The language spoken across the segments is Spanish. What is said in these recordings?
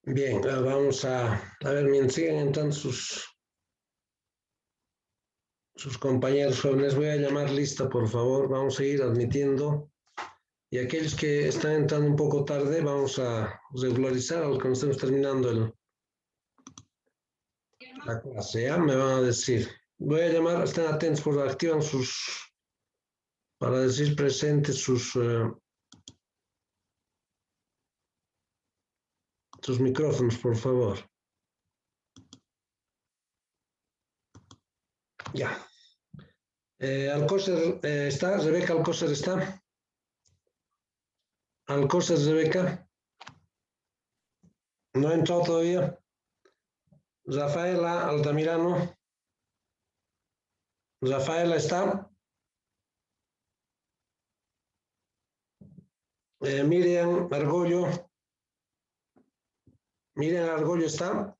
Bien, vamos a ver, mientras siguen entrando sus compañeros jóvenes, voy a llamar lista, por favor, vamos a ir admitiendo. Y aquellos que están entrando un poco tarde, vamos a regularizar cuando estemos terminando la clase, ¿ya? Me van a decir. Voy a llamar, estén atentos, por activan para decir presentes sus micrófonos, por favor. Ya. Alcócer está, Rebeca Alcócer está. Alcócer Rebeca. No ha entrado todavía. Rafaela Altamirano. Rafaela está. Miriam Argollo. Miriam Argollo está.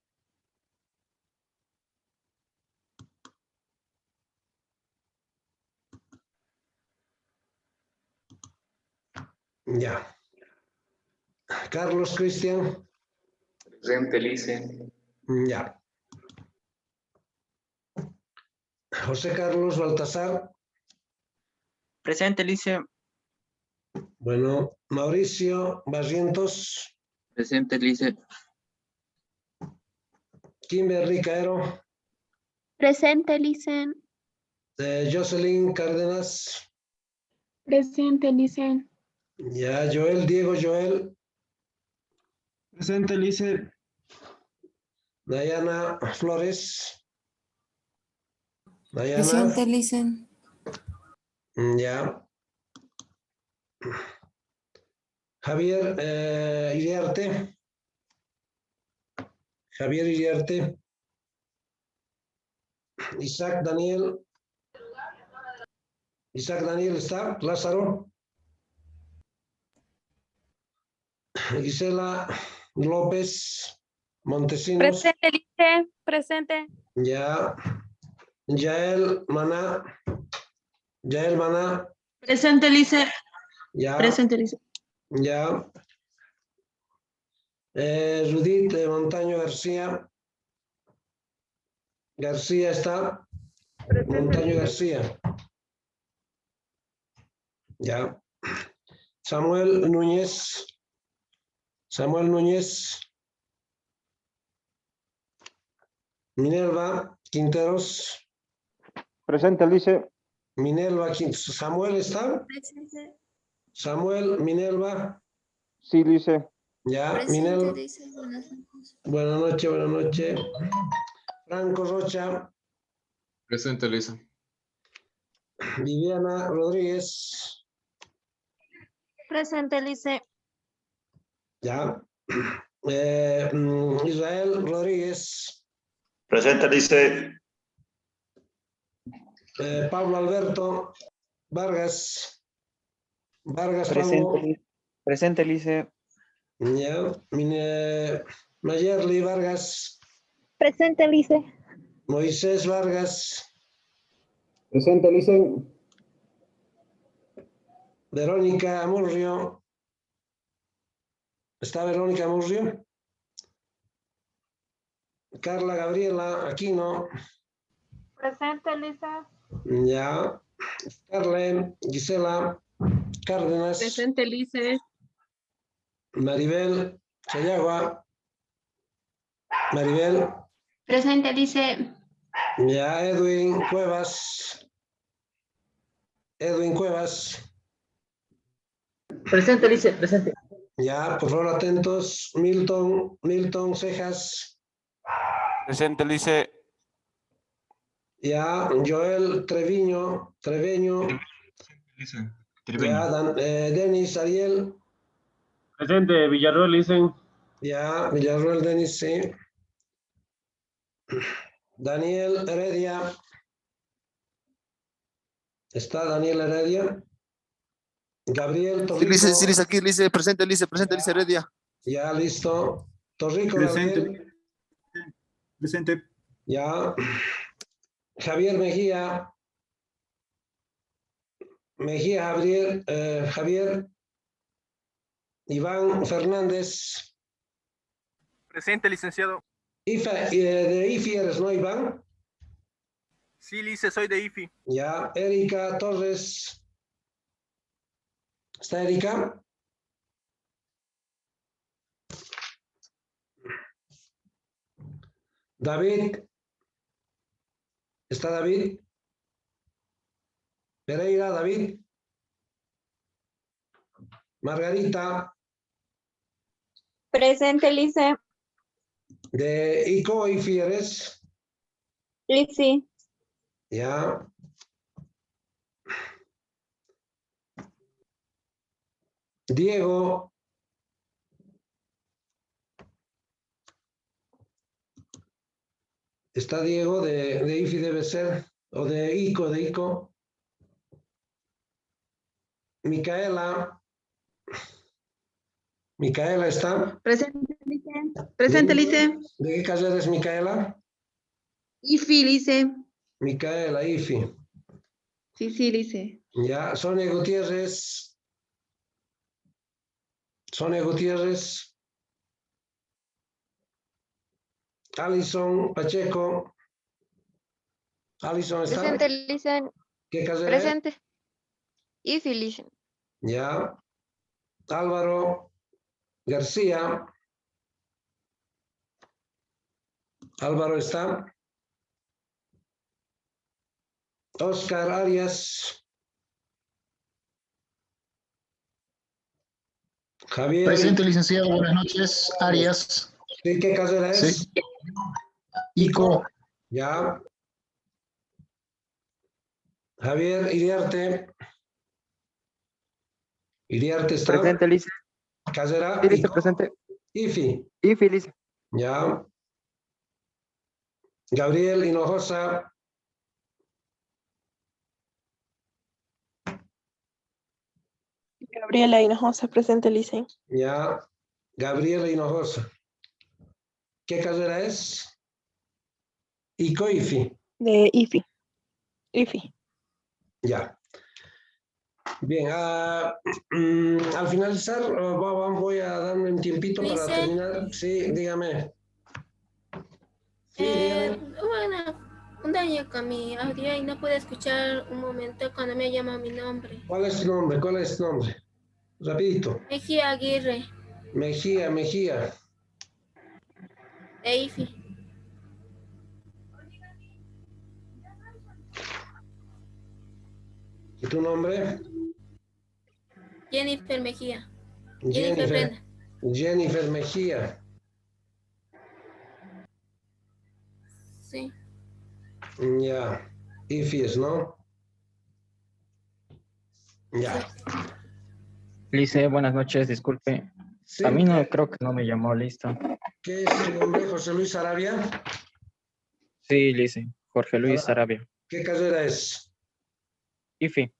Ya. Carlos Cristian. Presente, Lice. Ya. José Carlos Baltasar. Presente, Lice. Bueno, Mauricio Barrientos. Presente, Lice. Kimberly Caero. Presente, Licen. Jocelyn Cárdenas. Presente, Licen. Ya, Diego Joel. Presente, Lice. Dayana Flores. Dayana. Presente, Licen. Ya. Javier Iriarte. Javier Iriarte. Isaac Daniel. Isaac Daniel está. Lázaro. Gisela López Montesinos. Presente, Licen. Presente. Ya. Yael Maná. Yael Maná. Presente, Licen. Ya. Presente, Licen. Ya. Judith Montaño García. García está. Montaño García. Ya. Samuel Núñez. Samuel Núñez. Minerva Quinteros. Presente, Lice. Minerva Quinteros. ¿Samuel está? Presente. Samuel, Minerva. Sí, Lice. Ya, Minerva. Buenas noches, buenas noches. Franco Rocha. Presente, Lice. Viviana Rodríguez. Presente, Licen. Ya. Israel Rodríguez. Presente, Lice. Pablo Alberto Vargas. Vargas Presente, Pablo. Lice. Presente, Lice. Ya. Mayerly Vargas. Presente, Licen. Moisés Vargas. Presente, Lice. Verónica Amurrio. ¿Está Verónica Amurrio? Carla Gabriela Aquino. Presente, Licen. Ya. Carlen Gisela Cárdenas. Presente, Licen. Maribel Chayagua. Maribel. Presente, Licen. Ya. Edwin Cuevas. Edwin Cuevas. Presente, Lice. Presente. Ya, por favor, atentos. Milton Cejas. Presente, Lice. Ya, Joel Treviño. Lice. Ya, Denis Ariel. Presente, Villarroel, Lice. Ya, Villarroel Denis, sí. Daniel Heredia. ¿Está Daniel Heredia? Gabriel Sí, Torrico. Lice, sí, Lice, aquí, Lice, presente, Lice, Lice Heredia. Ya, listo. Torrico Presente. Gabriel. Presente. Ya. Javier Mejía. Mejía Javier. Iván Fernández. Presente, licenciado. De IFI eres, ¿no, Iván? Sí, lice, soy de IFI. Ya, Erika Torres. ¿Está Erika? David. ¿Está David? Pereira, David. Margarita. Presente, Lice. De ICO, IFI eres. Lice. Ya. Diego. Está Diego de IFI debe ser, o de ICO. Micaela. Micaela está. Presente, Lice. Presente, Lice. ¿De qué carrera es Micaela? IFI, Lice. Micaela, IFI. Sí, Lice. Ya, Sonia Gutiérrez. Sonia Gutiérrez. Alison Pacheco. Alison está. Presente, Lice. ¿Qué carrera es? Presente. IFI, Lice. Ya. Álvaro García. Álvaro está. Oscar Arias. Javier. Presente, licenciado. Buenas noches. Arias. ¿Sí? ¿Qué carrera es? Sí. ICO. Ya. Javier Iriarte. Iriarte está. Presente, lice. Carrera. Sí, lice, ICO. presente. IFI. IFI, lice. Ya. Gabriel Hinojosa. Gabriela Hinojosa, presente, lice. Ya. Gabriela Hinojosa. ¿Qué carrera es? ICO, IFI. De IFI. IFI. Ya. Bien, al finalizar voy a darme un tiempito para Lice. terminar. Sí, dígame. Sí, dígame. Bueno, un daño con mi audio y no pude escuchar un momento cuando me llama mi nombre. ¿Cuál es tu nombre? ¿Cuál es tu nombre? Rapidito. Mejía Aguirre, Mejía. de IFI. ¿Y tu nombre? Jennifer Mejía. Jennifer Brenda. Jennifer Mejía. Sí. Ya. IFIES, ¿no? Ya. Lice, buenas noches, disculpe. Sí, A mí no creo que no me llamó, listo. ¿qué es tu nombre? José Luis Arabia. Sí, lice. Jorge Luis Sarabia. ¿Qué carrera es? IFI.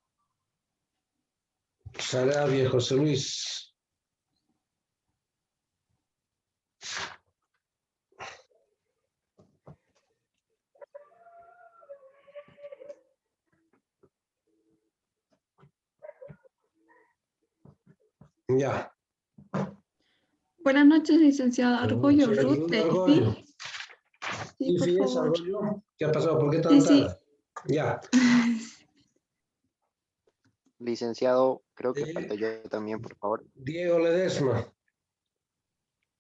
Sarabia, José Luis. Ya. Buenas noches, licenciada Argollo Soy Ruth de Argollo. IFI. Sí, por ¿IFI es favor. Argollo? ¿Qué ha pasado? ¿Por qué tan Sí. tarde? Ya. Licenciado, creo que falta yo también, por favor. Diego Ledesma.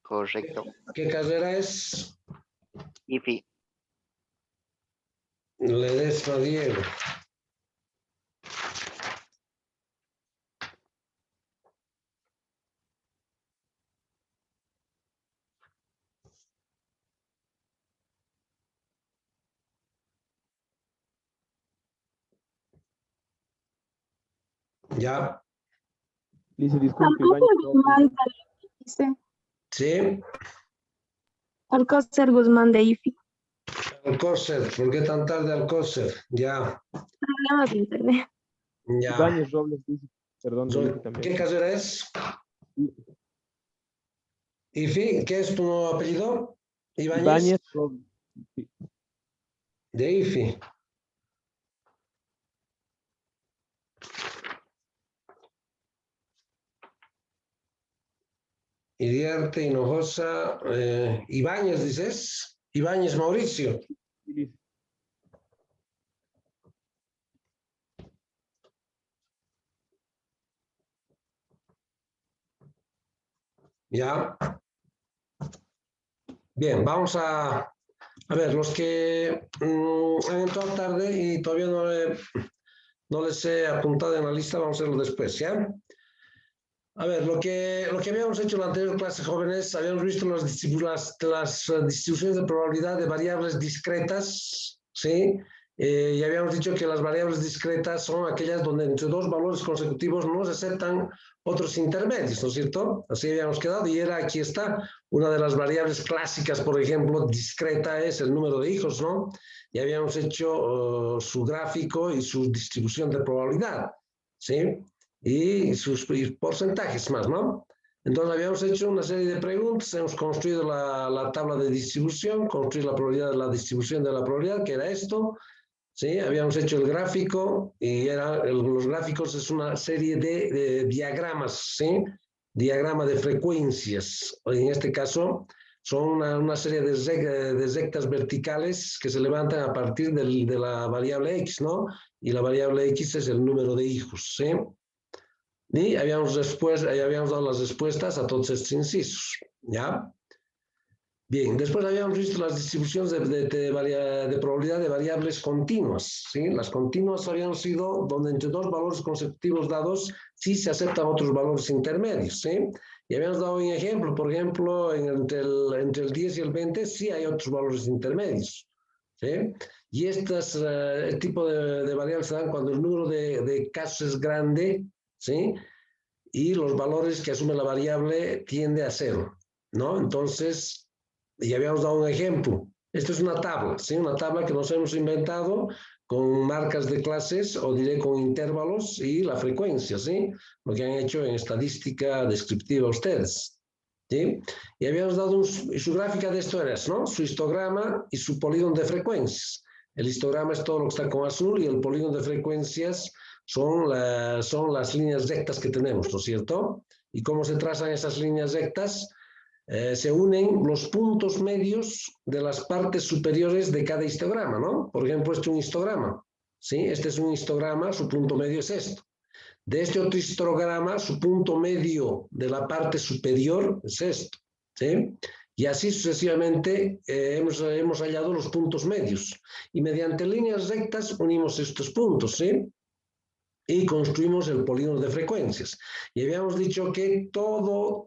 Correcto. ¿Qué carrera es? IFI. Ledesma Diego. Ya. Lice, disculpe, Iván. Sí. Alcácer Guzmán de IFI. Alcócer. ¿Por qué tan tarde Alcócer? Ya. Problemas de internet. Ya. Ibáñez Robles, dice. Perdón, de IFI también. ¿Qué carrera es? IFI. ¿Qué es tu apellido? Ibáñez Robles. Sí. De IFI. Iriarte, Hinojosa, Ibáñez, dices. Ibáñez Mauricio. Sí, lice. Ya. Bien, vamos a ver, los que han entrado tarde y todavía no les he apuntado en la lista, vamos a hacerlo después, ¿ya? A ver, lo que habíamos hecho en la anterior clase, jóvenes, habíamos visto las distribuciones de probabilidad de variables discretas, ¿sí? Y habíamos dicho que las variables discretas son aquellas donde entre dos valores consecutivos no se aceptan otros intermedios, ¿no es cierto? Así habíamos quedado y aquí está, una de las variables clásicas, por ejemplo, discreta es el número de hijos, ¿no? Y habíamos hecho su gráfico y su distribución de probabilidad, ¿sí? Y sus porcentajes más, ¿no? Entonces habíamos hecho una serie de preguntas, hemos construido la tabla de distribución, construir la probabilidad de la distribución de la probabilidad, que era esto, ¿sí? Habíamos hecho el gráfico y los gráficos es una serie de diagramas, ¿sí? Diagrama de frecuencias, en este caso son una serie de rectas verticales que se levantan a partir de la variable X, ¿no? Y la variable X es el número de hijos, ¿sí? Y habíamos dado las respuestas a todos estos incisos, ¿ya? Bien, después habíamos visto las distribuciones de probabilidad de variables continuas, ¿sí? Las continuas habían sido donde entre dos valores consecutivos dados sí se aceptan otros valores intermedios, ¿sí? Y habíamos dado un ejemplo, por ejemplo, entre el 10 y el 20 sí hay otros valores intermedios, ¿sí? Y este tipo de variables se dan cuando el número de casos es grande, ¿sí? Y los valores que asume la variable tiende a cero, ¿no? Entonces, ya habíamos dado un ejemplo. Esto es una tabla, ¿sí? Una tabla que nos hemos inventado con marcas de clases o diré con intervalos y la frecuencia, ¿sí? Lo que han hecho en estadística descriptiva ustedes, ¿sí? Y habíamos dado su gráfica de esto era, ¿no? Su histograma y su polígono de frecuencias. El histograma es todo lo que está con azul y el polígono de frecuencias son las líneas rectas que tenemos, ¿no es cierto? ¿Y cómo se trazan esas líneas rectas? Se unen los puntos medios de las partes superiores de cada histograma, ¿no? Por ejemplo, este es un histograma, ¿sí? Este es un histograma, su punto medio es esto. De este otro histograma, su punto medio de la parte superior es esto, ¿sí? Y así sucesivamente hemos hallado los puntos medios. Y mediante líneas rectas unimos estos puntos, ¿sí? Y construimos el polígono de frecuencias. Y habíamos dicho que todos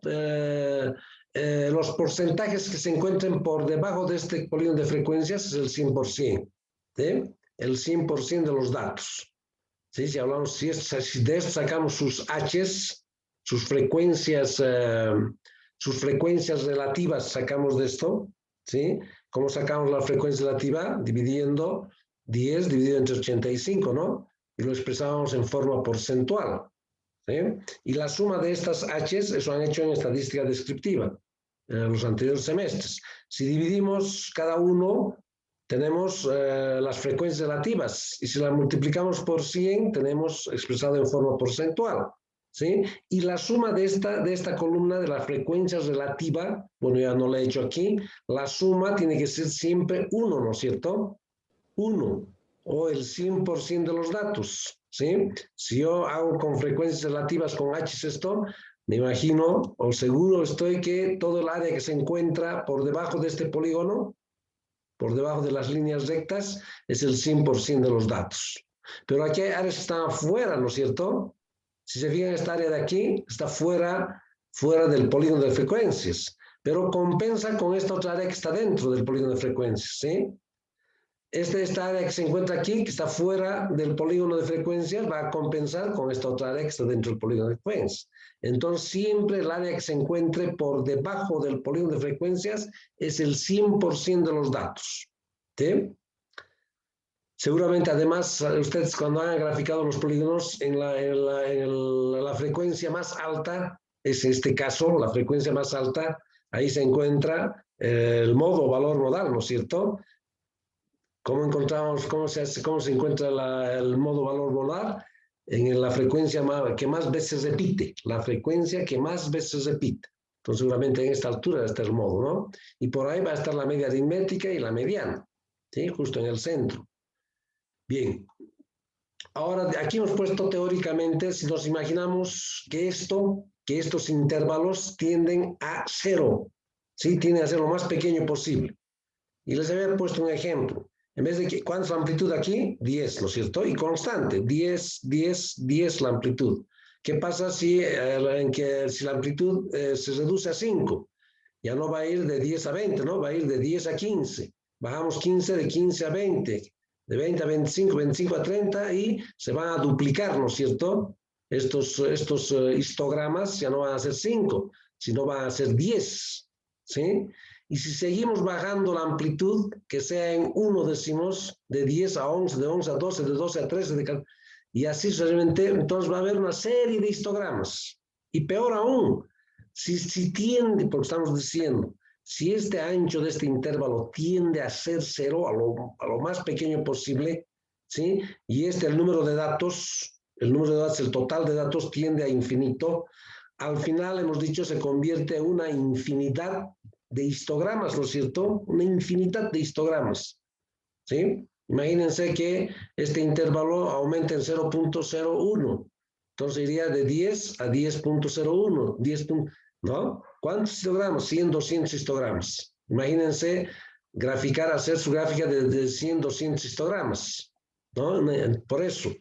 los porcentajes que se encuentren por debajo de este polígono de frecuencias es el 100%, ¿sí? El 100% de los datos. ¿Sí? Si hablamos, si de esto sacamos sus H's, sus frecuencias relativas sacamos de esto, ¿sí? ¿Cómo sacamos la frecuencia relativa? Dividiendo 10 dividido entre 85, ¿no? Y lo expresábamos en forma porcentual, ¿sí? Y la suma de estas H's, eso han hecho en estadística descriptiva, en los anteriores semestres. Si dividimos cada uno, tenemos las frecuencias relativas, y si la multiplicamos por 100, tenemos expresado en forma porcentual, ¿sí? Y la suma de esta columna de la frecuencia relativa, bueno, ya no la he hecho aquí, la suma tiene que ser siempre 1, ¿no es cierto? 1. O el 100% de los datos, ¿sí? Si yo hago con frecuencias relativas con H esto, me imagino, o seguro estoy que todo el área que se encuentra por debajo de este polígono, por debajo de las líneas rectas, es el 100% de los datos. Pero aquí hay áreas que están afuera, ¿no es cierto? Si se fijan, esta área de aquí está fuera del polígono de frecuencias, pero compensa con esta otra área que está dentro del polígono de frecuencias, ¿sí? Esta área que se encuentra aquí, que está fuera del polígono de frecuencias, va a compensar con esta otra área que está dentro del polígono de frecuencias. Entonces, siempre el área que se encuentre por debajo del polígono de frecuencias es el 100% de los datos, ¿sí? Seguramente, además, ustedes cuando han graficado los polígonos, en la frecuencia más alta, es este caso, la frecuencia más alta, ahí se encuentra el modo o valor modal, ¿no es cierto? ¿Cómo se encuentra el modo valor modal? En la frecuencia que más veces repite, la frecuencia que más veces repite, Entonces seguramente en esta altura está el modo, ¿no? Y por ahí va a estar la media aritmética y la mediana, ¿sí? Justo en el centro. Bien. Ahora, aquí hemos puesto teóricamente, si nos imaginamos que estos intervalos tienden a 0, ¿sí? Tienden a ser lo más pequeño posible. Y les había puesto un ejemplo. En vez de que, ¿cuánto es la amplitud aquí? 10, ¿no es cierto? Y constante, 10, 10, 10 la amplitud. ¿Qué pasa si la amplitud se reduce a 5? Ya no va a ir de 10 a 20, ¿no? Va a ir de 10 a 15. Bajamos 15, de 15 a 20. De 20 a 25, 25 a 30 y se van a duplicar, ¿no es cierto? Estos histogramas ya no van a ser 5, sino van a ser 10, ¿sí? Y si seguimos bajando la amplitud, que sea en 1 decimos, de 10 a 11, de 11 a 12, de 12 a 13, y así sucesivamente, entonces va a haber una serie de histogramas. Y peor aún, si tiende, porque estamos diciendo, si este ancho de este intervalo tiende a ser 0, a lo más pequeño posible, ¿sí? Y el número de datos, el total de datos tiende a infinito, al final hemos dicho se convierte en una infinidad de histogramas, ¿no es cierto? Una infinidad de histogramas, ¿sí? Imagínense que este intervalo aumenta en 0.01, entonces iría de 10 a 10.01, 10. ¿No? ¿Cuántos histogramas? 100, 200 histogramas. Imagínense hacer su gráfica de 100, 200 histogramas, ¿no? Por eso,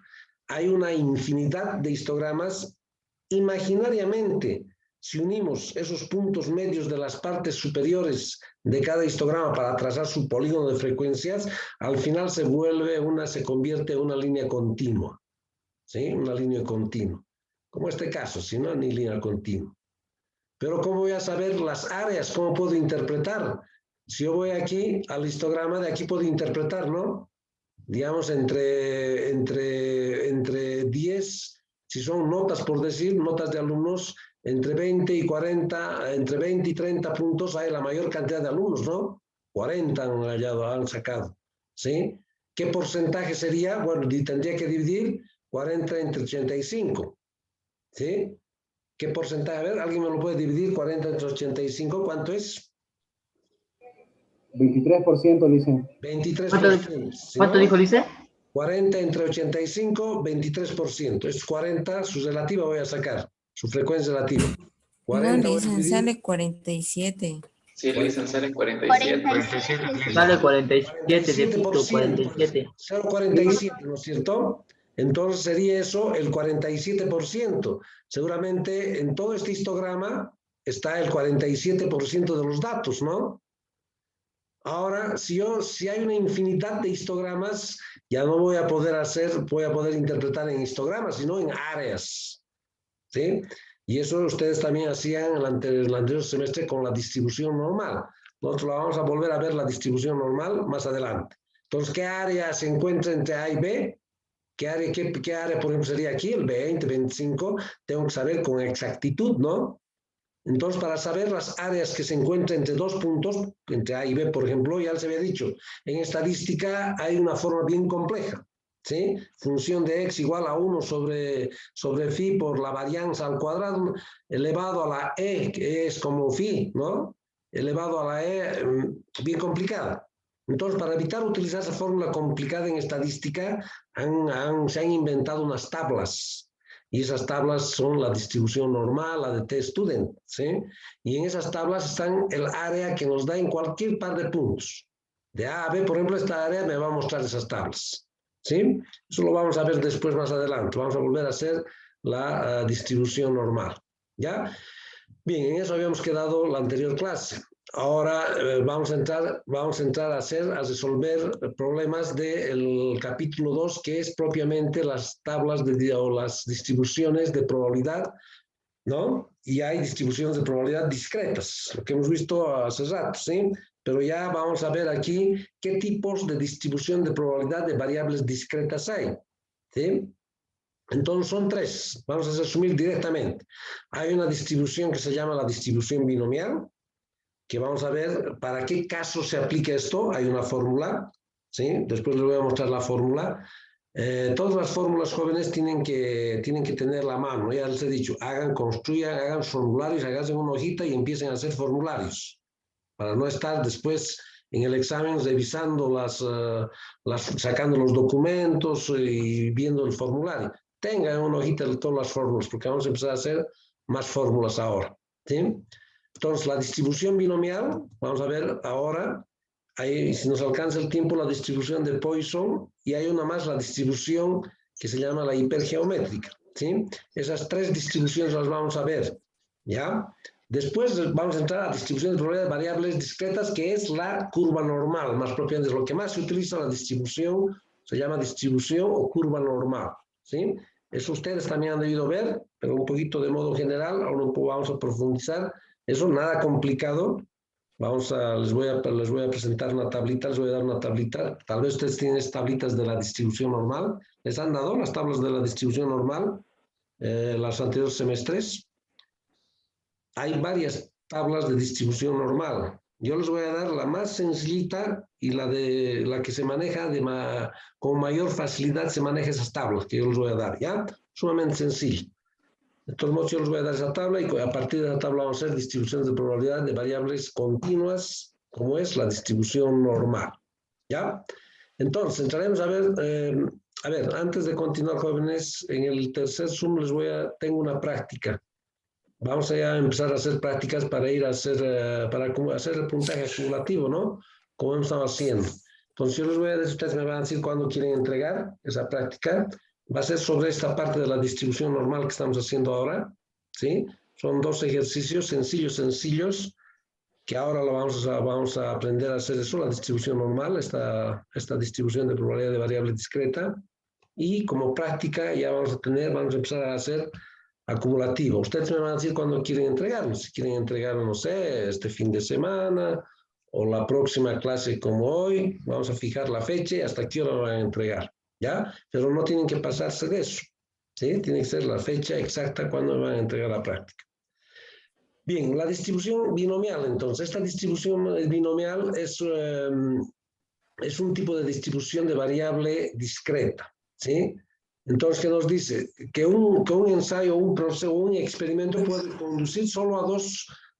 hay una infinidad de histogramas imaginariamente. Si unimos esos puntos medios de las partes superiores de cada histograma para trazar su polígono de frecuencias, al final se convierte en una línea continua, ¿sí? Una línea continua. Como este caso, si no, ni línea continua. Pero ¿cómo voy a saber las áreas? ¿Cómo puedo interpretar? Si yo voy aquí al histograma, de aquí puedo interpretar, ¿no? Digamos, entre 10, si son notas por decir, notas de alumnos, entre 20 y 40, entre 20 y 30 puntos hay la mayor cantidad de alumnos, ¿no? 40 han sacado, ¿sí? ¿Qué porcentaje sería? Bueno, tendría que dividir 40 entre 85, ¿sí? ¿Qué porcentaje? A ver, ¿alguien me lo puede dividir? 40 entre 85, ¿cuánto es? 23%, Lice. 23%. ¿Cuánto dijo, Lice? 40 entre 85, 23%. Es 40, su relativa voy a sacar, su frecuencia relativa. 40 no, Lice, sale 47. Sí, Lice, sale 47. 47. Sale 47, 47. 0,47, ¿no es cierto? Entonces sería eso el 47%. Seguramente en todo este histograma está el 47% de los datos, ¿no? Ahora, si hay una infinidad de histogramas, ya no voy a poder interpretar en histogramas, sino en áreas, ¿sí? Y eso ustedes también hacían en el anterior semestre con la distribución normal. Nosotros vamos a volver a ver la distribución normal más adelante. Entonces, ¿qué área se encuentra entre A y B? ¿Qué área, por ejemplo, sería aquí? El 20, 25. Tengo que saber con exactitud, ¿no? Entonces, para saber las áreas que se encuentran entre dos puntos, entre A y B, por ejemplo, ya les había dicho, en estadística hay una forma bien compleja, ¿sí? Función de x igual a 1 sobre phi por la varianza al cuadrado, elevado a la e, que es como phi, ¿no? Elevado a la e, bien complicada. Entonces, para evitar utilizar esa fórmula complicada en estadística, se han inventado unas tablas. Y esas tablas son la distribución normal, la de t-student, ¿sí? Y en esas tablas están el área que nos da en cualquier par de puntos. De A a B, por ejemplo, esta área me va a mostrar esas tablas, ¿sí? Eso lo vamos a ver después más adelante. Vamos a volver a hacer la distribución normal, ¿ya? Bien, en eso habíamos quedado la anterior clase. Ahora vamos a entrar a resolver problemas del capítulo 2, que es propiamente las tablas o las distribuciones de probabilidad, ¿no? Y hay distribuciones de probabilidad discretas, lo que hemos visto hace rato, ¿sí? Pero ya vamos a ver aquí qué tipos de distribución de probabilidad de variables discretas hay, ¿sí? Entonces son tres, vamos a resumir directamente. Hay una distribución que se llama la distribución binomial, que vamos a ver para qué caso se aplica esto. Hay una fórmula, ¿sí? Después les voy a mostrar la fórmula. Todas las fórmulas jóvenes tienen que tener la mano. Ya les he dicho, construyan, hagan formularios, hagan una hojita y empiecen a hacer formularios. Para no estar después en el examen revisando sacando los documentos y viendo el formulario. Tengan una hojita de todas las fórmulas, porque vamos a empezar a hacer más fórmulas ahora. ¿Sí? Entonces, la distribución binomial, vamos a ver ahora, ahí, si nos alcanza el tiempo, la distribución de Poisson, y hay una más, la distribución que se llama la hipergeométrica. ¿Sí? Esas tres distribuciones las vamos a ver. ¿Ya? Después vamos a entrar a la distribución de probabilidad de variables discretas, que es la curva normal, más propiamente es lo que más se utiliza la distribución, se llama distribución o curva normal. ¿Sí? Eso ustedes también han debido ver, pero un poquito de modo general, ahora vamos a profundizar. Eso nada complicado. Les voy a presentar una tablita, les voy a dar una tablita. Tal vez ustedes tienen tablitas de la distribución normal. ¿Les han dado las tablas de la distribución normal los anteriores semestres? Hay varias tablas de distribución normal. Yo les voy a dar la más sencillita y la que se maneja con mayor facilidad se maneja esas tablas que yo les voy a dar, ¿ya? Sumamente sencillo. De todos modos, yo les voy a dar esa tabla y a partir de esa tabla vamos a hacer distribuciones de probabilidad de variables continuas, como es la distribución normal, ¿ya? Entonces, entraremos a ver, antes de continuar, jóvenes, en el tercer Zoom tengo una práctica. Vamos a empezar a hacer prácticas para hacer el puntaje acumulativo, ¿no? Como hemos estado haciendo. Entonces, yo les voy a decir, ustedes me van a decir cuándo quieren entregar esa práctica. Va a ser sobre esta parte de la distribución normal que estamos haciendo ahora, ¿sí? Son 2 ejercicios sencillos, que ahora vamos a aprender a hacer eso, la distribución normal, esta distribución de probabilidad de variable discreta. Y como práctica ya vamos a empezar a hacer acumulativo. Ustedes me van a decir cuándo quieren entregarlo. Si quieren entregarlo, no sé, este fin de semana o la próxima clase como hoy. Vamos a fijar la fecha y hasta qué hora van a entregar, ¿ya? Pero no tienen que pasarse de eso, ¿sí? Tiene que ser la fecha exacta cuando van a entregar la práctica. Bien, la distribución binomial, entonces. Esta distribución binomial es un tipo de distribución de variable discreta, ¿sí? Entonces, ¿qué nos dice? Que un ensayo, un proceso, un experimento puede conducir solo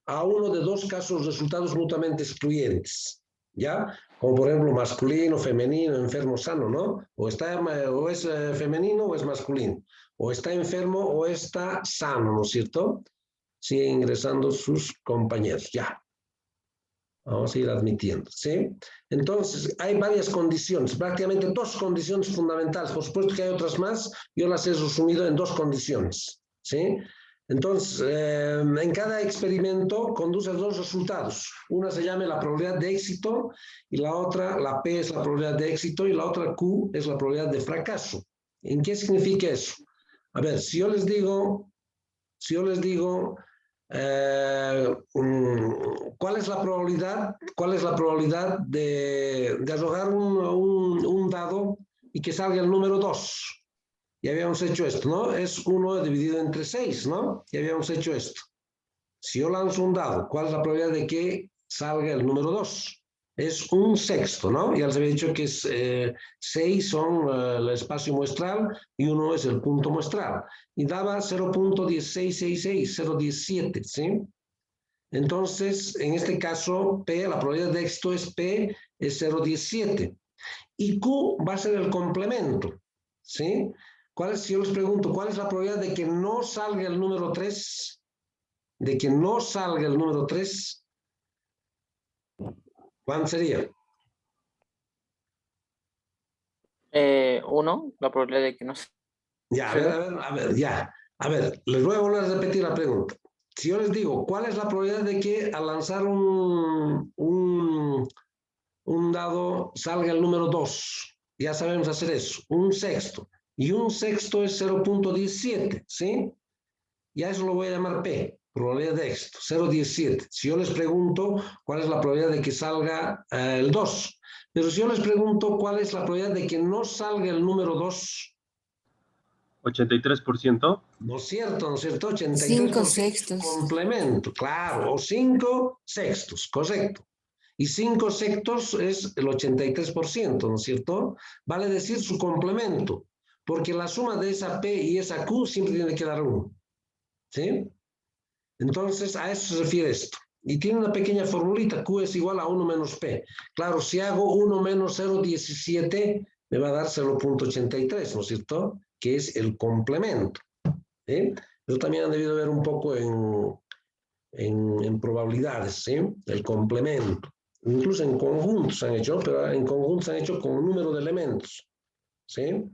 a uno de 2 casos resultados mutuamente excluyentes, ¿ya? Como por ejemplo masculino, femenino, enfermo, sano, ¿no? O es femenino o es masculino, o está enfermo o está sano, ¿no es cierto? Siguen ingresando sus compañeros, ya. Vamos a ir admitiendo, ¿sí? Entonces, hay varias condiciones, prácticamente 2 condiciones fundamentales. Por supuesto que hay otras más, yo las he resumido en 2 condiciones, ¿sí? Entonces, en cada experimento conduce a 2 resultados. Una se llama la probabilidad de éxito y la otra, la P es la probabilidad de éxito y la otra Q es la probabilidad de fracaso. ¿En qué significa eso? A ver, si yo les digo, ¿cuál es la probabilidad de arrojar un dado y que salga el número 2? Ya habíamos hecho esto, ¿no? Es 1 dividido entre 6, ¿no? Ya habíamos hecho esto. Si yo lanzo un dado, ¿cuál es la probabilidad de que salga el número 2? Es 1/6, ¿no? Ya les había dicho que 6 son el espacio muestral y 1 es el punto muestral. Y daba 0.1666, 0.17, ¿sí? Entonces, en este caso, P, la probabilidad de éxito es P, es 0.17. Y Q va a ser el complemento, ¿sí? Si yo les pregunto, ¿cuál es la probabilidad de que no salga el número 3? De que no salga el número 3. ¿Cuál sería? 1, la probabilidad de que no se... Ya, a ver, les voy a volver a repetir la pregunta. Si yo les digo, ¿cuál es la probabilidad de que al lanzar un dado salga el número 2? Ya sabemos hacer eso, 1/6. Y 1/6 es 0.17, ¿sí? Ya eso lo voy a llamar P, probabilidad de éxito, 0.17. Si yo les pregunto cuál es la probabilidad de que salga el 2, pero si yo les pregunto cuál es la probabilidad de que no salga el número 2, 83%. No es cierto, ¿no es cierto? 83%. 5/6. Complemento, claro, o 5/6, correcto. y 5 sextos es el 83%, ¿no es cierto? Vale decir su complemento, porque la suma de esa P y esa Q siempre tiene que dar 1. ¿Sí? Entonces, a eso se refiere esto. Y tiene una pequeña formulita, Q es igual a 1 menos P. Claro, si hago 1 menos 0,17, me va a dar 0,83, ¿no es cierto? Que es el complemento. ¿Sí? Eso también han debido ver un poco en probabilidades, ¿sí? El complemento. Incluso en conjuntos han hecho, pero en conjuntos han hecho con un número de elementos. ¿Sí?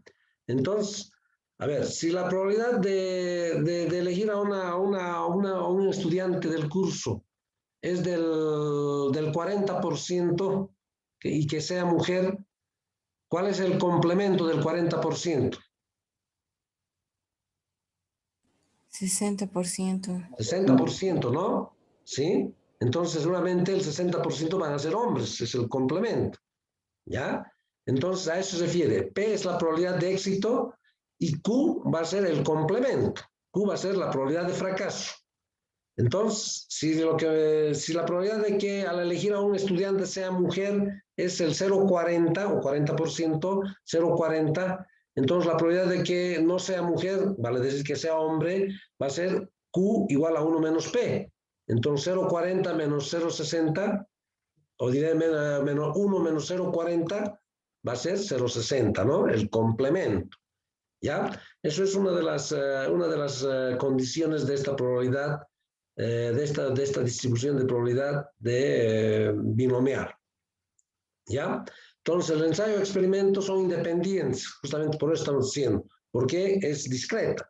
Entonces, a ver, si la probabilidad de elegir a un estudiante del curso es del 40% y que sea mujer, ¿cuál es el complemento del 40%? 60%. 60%, ¿no? ¿Sí? Entonces, seguramente el 60% van a ser hombres, es el complemento. ¿Ya? Entonces, a eso se refiere. P es la probabilidad de éxito y Q va a ser el complemento. Q va a ser la probabilidad de fracaso. Entonces, si la probabilidad de que al elegir a un estudiante sea mujer es el 0,40 o 40%, 0,40, entonces la probabilidad de que no sea mujer, vale decir que sea hombre, va a ser Q igual a 1 menos P. Entonces 0,40 menos 0,60, o diré menos 1 menos 0,40, va a ser 0,60, ¿no? El complemento. ¿Ya? Eso es una de las condiciones de esta probabilidad, de esta distribución de probabilidad de binomial. ¿Ya? Entonces, el ensayo y experimento son independientes, justamente por eso estamos diciendo, porque es discreta.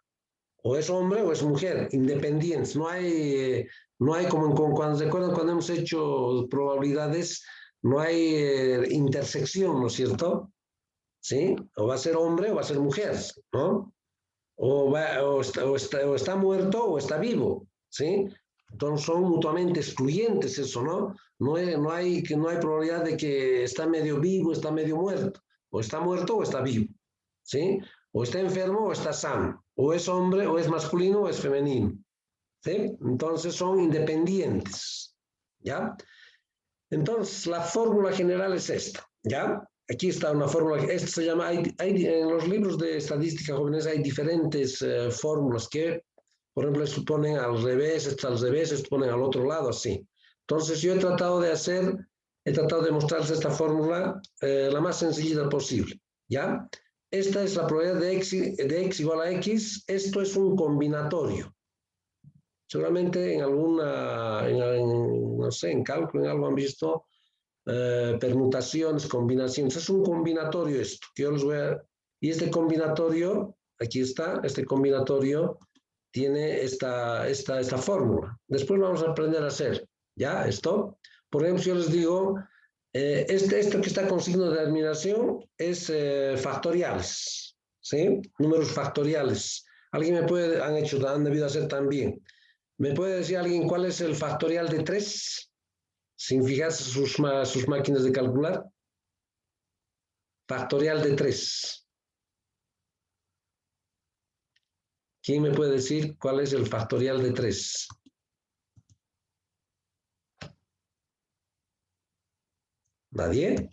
O es hombre o es mujer, independientes. No hay como cuando recuerdan cuando hemos hecho probabilidades, no hay intersección, ¿no es cierto? ¿Sí? O va a ser hombre o va a ser mujer, ¿no? O está muerto o está vivo, ¿sí? Entonces son mutuamente excluyentes eso, ¿no? No hay probabilidad de que está medio vivo, está medio muerto. O está muerto o está vivo, ¿sí? O está enfermo o está sano. O es hombre o es masculino o es femenino, ¿sí? Entonces son independientes, ¿ya? Entonces la fórmula general es esta, ¿ya? Aquí está una fórmula, esta se llama, en los libros de estadística jóvenes hay diferentes fórmulas que, por ejemplo, esto ponen al revés, esto ponen al otro lado, así. Entonces yo he tratado de mostrarles esta fórmula la más sencilla posible, ¿ya? Esta es la probabilidad de x igual a x, esto es un combinatorio. Seguramente no sé, en cálculo, en algo han visto permutaciones, combinaciones. Es un combinatorio esto, que yo les voy a... Y este combinatorio, aquí está, este combinatorio tiene esta fórmula. Después vamos a aprender a hacer, ¿ya? Esto. Por ejemplo, yo les digo, esto que está con signo de admiración es factoriales, ¿sí? Números factoriales. ¿Alguien han debido hacer también? ¿Me puede decir alguien cuál es el factorial de 3? Sin fijarse sus máquinas de calcular. Factorial de 3. ¿Quién me puede decir cuál es el factorial de 3? ¿Nadie?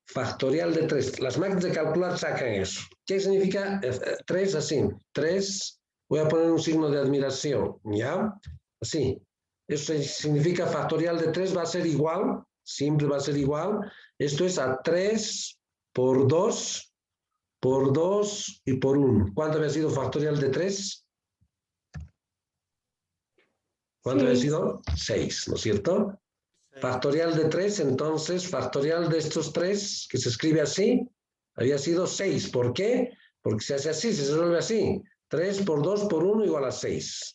Factorial de 3. Las máquinas de calcular sacan eso. ¿Qué significa 3 así? 3, voy a poner un signo de admiración, ¿ya? Así. Eso significa factorial de 3 va a ser igual, siempre va a ser igual. Esto es a 3 por 2, por 2 y por 1. ¿Cuánto había sido factorial de 3? ¿Cuánto había sido? 6, ¿no es cierto? Factorial de 3, entonces, factorial de estos 3, que se escribe así, había sido 6. ¿Por qué? Porque se hace así, se resuelve así. 3 por 2 por 1 igual a 6.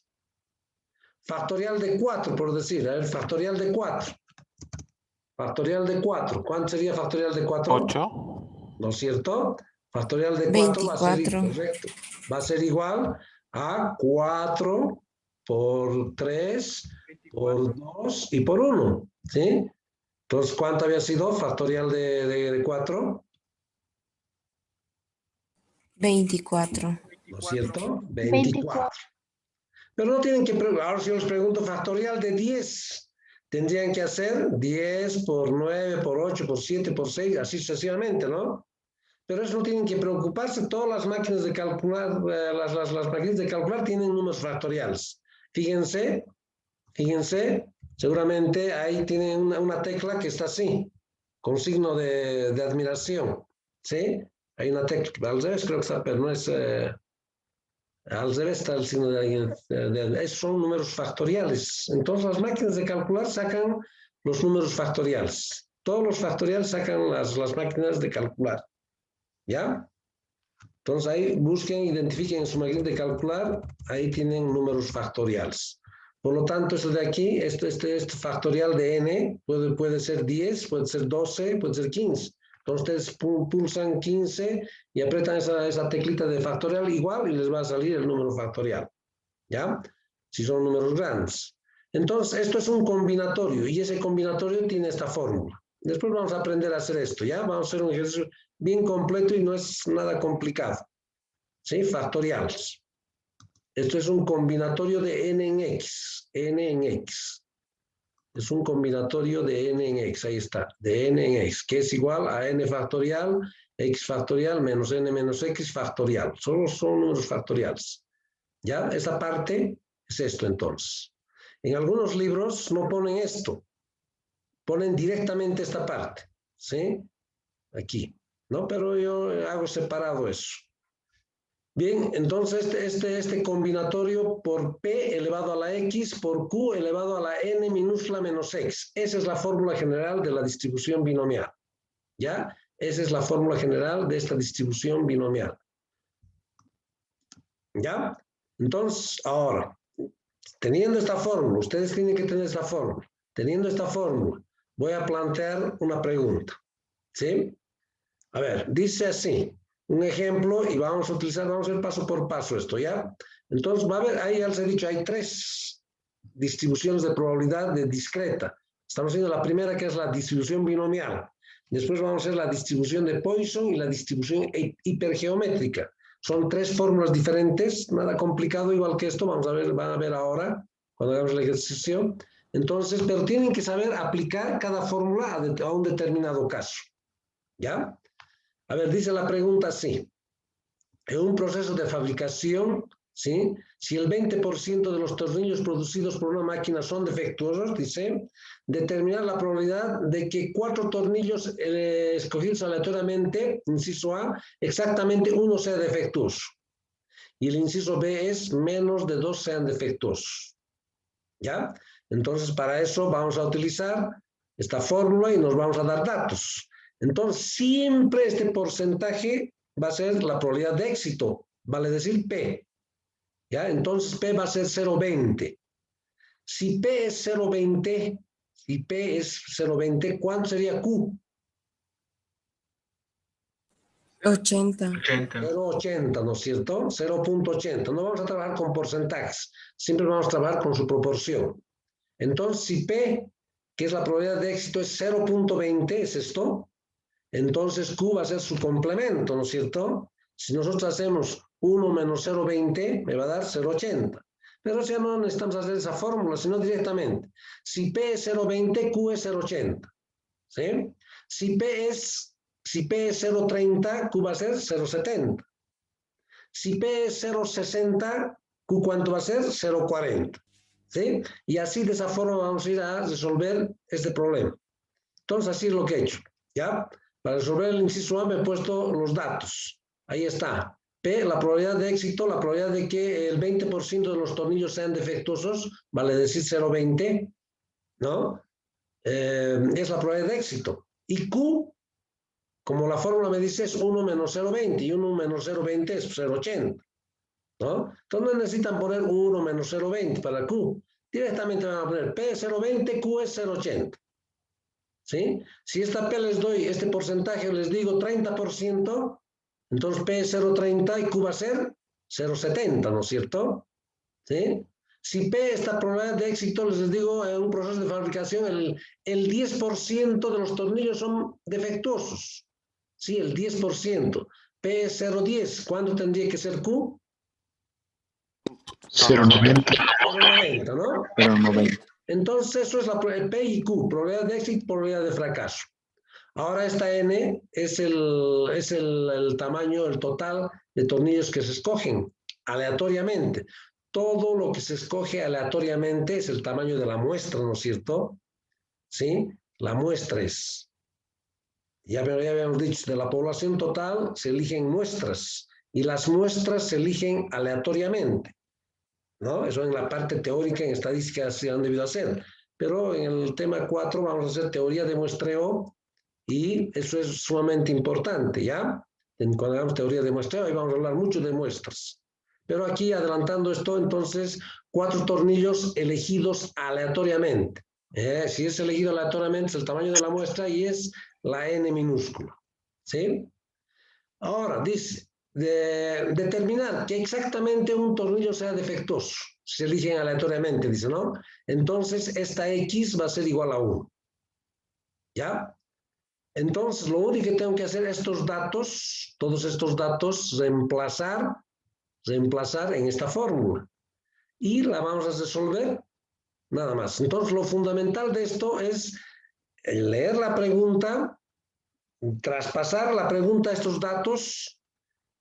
Factorial de 4, por decir, a ver, factorial de 4. Factorial de 4. ¿Cuánto sería factorial de 4? 8. ¿No es cierto? Factorial de 4 va a ser igual a 4 por 3 por 2 y por 1. ¿Sí? Entonces, ¿cuánto había sido factorial de 4? 24. ¿No es cierto? 24. Pero no tienen que preguntar. Ahora si yo les pregunto factorial de 10, tendrían que hacer 10 por 9, por 8, por 7, por 6, así sucesivamente, ¿no? Pero eso no tienen que preocuparse. Todas las máquinas de calcular, las máquinas de calcular tienen números factoriales. Fíjense, seguramente ahí tienen una tecla que está así, con signo de admiración, ¿sí? Hay una tecla, al revés creo que está, pero no es... al revés está el signo esos son números factoriales. Entonces las máquinas de calcular sacan los números factoriales. Todos los factoriales sacan las máquinas de calcular. ¿Ya? Entonces ahí busquen, identifiquen en su máquina de calcular, ahí tienen números factoriales. Por lo tanto, eso de aquí, este factorial de n puede ser 10, puede ser 12, puede ser 15. Entonces ustedes pulsan 15 y apretan esa teclita de factorial igual y les va a salir el número factorial. ¿Ya? Si son números grandes. Entonces, esto es un combinatorio y ese combinatorio tiene esta fórmula. Después vamos a aprender a hacer esto, ¿ya? Vamos a hacer un ejercicio bien completo y no es nada complicado. ¿Sí? Factoriales. Esto es un combinatorio de n en x. N en x. Es un combinatorio de n en x. Ahí está. De n en x. Que es igual a n factorial, x factorial, menos n menos x factorial. Solo son números factoriales. ¿Ya? Esta parte es esto entonces. En algunos libros no ponen esto. Ponen directamente esta parte. ¿Sí? Aquí. ¿No? Pero yo hago separado eso. Bien, entonces este combinatorio por P elevado a la X por Q elevado a la N minúscula menos X. Esa es la fórmula general de la distribución binomial. ¿Ya? Esa es la fórmula general de esta distribución binomial. ¿Ya? Entonces, ahora, teniendo esta fórmula, ustedes tienen que tener esta fórmula. Teniendo esta fórmula, voy a plantear una pregunta. ¿Sí? A ver, dice así. Un ejemplo y vamos a ir paso por paso esto, ¿ya? Entonces, va a haber, ahí ya les he dicho, hay 3 distribuciones de probabilidad discreta. Estamos haciendo la primera, que es la distribución binomial. Después vamos a hacer la distribución de Poisson y la distribución hipergeométrica. Son 3 fórmulas diferentes, nada complicado, igual que esto, van a ver ahora, cuando hagamos el ejercicio. Entonces, pero tienen que saber aplicar cada fórmula a un determinado caso, ¿ya? A ver, dice la pregunta así. En un proceso de fabricación, ¿sí? Si el 20% de los tornillos producidos por una máquina son defectuosos, dice, determinar la probabilidad de que 4 tornillos escogidos aleatoriamente, inciso A, exactamente uno sea defectuoso. Y el inciso B es menos de 2 sean defectuosos. ¿Ya? Entonces, para eso vamos a utilizar esta fórmula y nos vamos a dar datos. Entonces, siempre este porcentaje va a ser la probabilidad de éxito, vale decir P. ¿Ya? Entonces, P va a ser 0,20. Si P es 0,20, ¿cuánto sería Q? 80. 0,80, ¿no es cierto? 0,80. No vamos a trabajar con porcentajes, siempre vamos a trabajar con su proporción. Entonces, si P, que es la probabilidad de éxito, es 0,20, ¿es esto? Entonces Q va a ser su complemento, ¿no es cierto? Si nosotros hacemos 1 menos 0,20, me va a dar 0,80. Pero ya no necesitamos hacer esa fórmula, sino directamente. Si P es 0,20, Q es 0,80. ¿Sí? Si P es 0,30, Q va a ser 0,70. Si P es 0,60, Q ¿cuánto va a ser? 0,40. ¿Sí? Y así de esa forma vamos a ir a resolver este problema. Entonces así es lo que he hecho. ¿Ya? Para resolver el inciso A me he puesto los datos. Ahí está. P, la probabilidad de éxito, la probabilidad de que el 20% de los tornillos sean defectuosos, vale decir 0,20, ¿no? Es la probabilidad de éxito. Y Q, como la fórmula me dice, es 1 menos 0,20 y 1 menos 0,20 es 0,80, ¿no? Entonces no necesitan poner 1 menos 0,20 para Q. Directamente van a poner P es 0,20, Q es 0,80. ¿Sí? Si esta P les doy, este porcentaje les digo 30%, entonces P es 0,30 y Q va a ser 0,70, ¿no es cierto? ¿Sí? Si P, esta probabilidad de éxito, les digo, en un proceso de fabricación, el 10% de los tornillos son defectuosos. Sí, el 10%. P es 0,10. ¿Cuándo tendría que ser Q? 0,90. 0,90, ¿no? 0,90. Entonces, eso es el P y Q, probabilidad de éxito, probabilidad de fracaso. Ahora esta N es el tamaño, el total de tornillos que se escogen aleatoriamente. Todo lo que se escoge aleatoriamente es el tamaño de la muestra, ¿no es cierto? ¿Sí? La muestra es, ya habíamos dicho, de la población total se eligen muestras y las muestras se eligen aleatoriamente, ¿no? Eso en la parte teórica, en estadística se han debido hacer. Pero en el tema 4 vamos a hacer teoría de muestreo y eso es sumamente importante, ¿ya? Cuando hagamos teoría de muestreo, ahí vamos a hablar mucho de muestras. Pero aquí, adelantando esto, entonces, 4 tornillos elegidos aleatoriamente. Si es elegido aleatoriamente, es el tamaño de la muestra y es la N minúscula. ¿Sí? Ahora, dice, determinar que exactamente un tornillo sea defectuoso. Se eligen aleatoriamente, dice, ¿no? Entonces, esta X va a ser igual a 1. ¿Ya? Entonces, lo único que tengo que hacer es estos datos, todos estos datos, reemplazar en esta fórmula. Y la vamos a resolver, nada más. Entonces, lo fundamental de esto es leer la pregunta, traspasar la pregunta a estos datos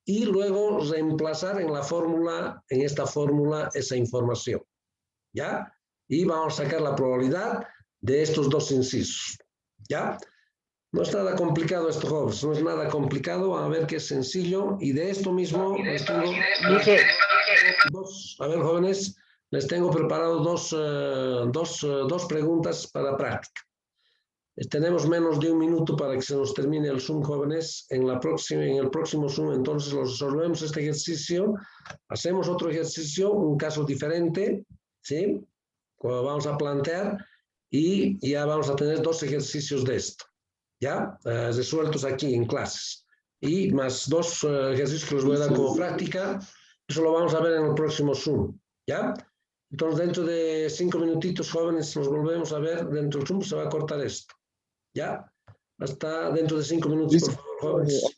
y luego reemplazar en la fórmula, en esta fórmula, esa información. ¿Ya? Y vamos a sacar la probabilidad de estos dos incisos. ¿Ya? No es nada complicado esto, jóvenes, no es nada complicado, van a ver que es sencillo y de esto mismo les tengo a ver, jóvenes, les tengo preparado dos preguntas para práctica. Tenemos menos de un minuto para que se nos termine el Zoom, jóvenes. En el próximo Zoom, entonces, resolvemos este ejercicio, hacemos otro ejercicio, un caso diferente, ¿sí? Vamos a plantear y ya vamos a tener 2 ejercicios de esto. ¿Ya? Resueltos aquí en clases. Y más 2 ejercicios que les voy a dar como práctica. Eso lo vamos a ver en el próximo Zoom. ¿Ya? Entonces, dentro de 5 minutitos, jóvenes, nos volvemos a ver. Dentro del Zoom se va a cortar esto. ¿Ya? Hasta dentro de 5 minutos, por favor, jóvenes.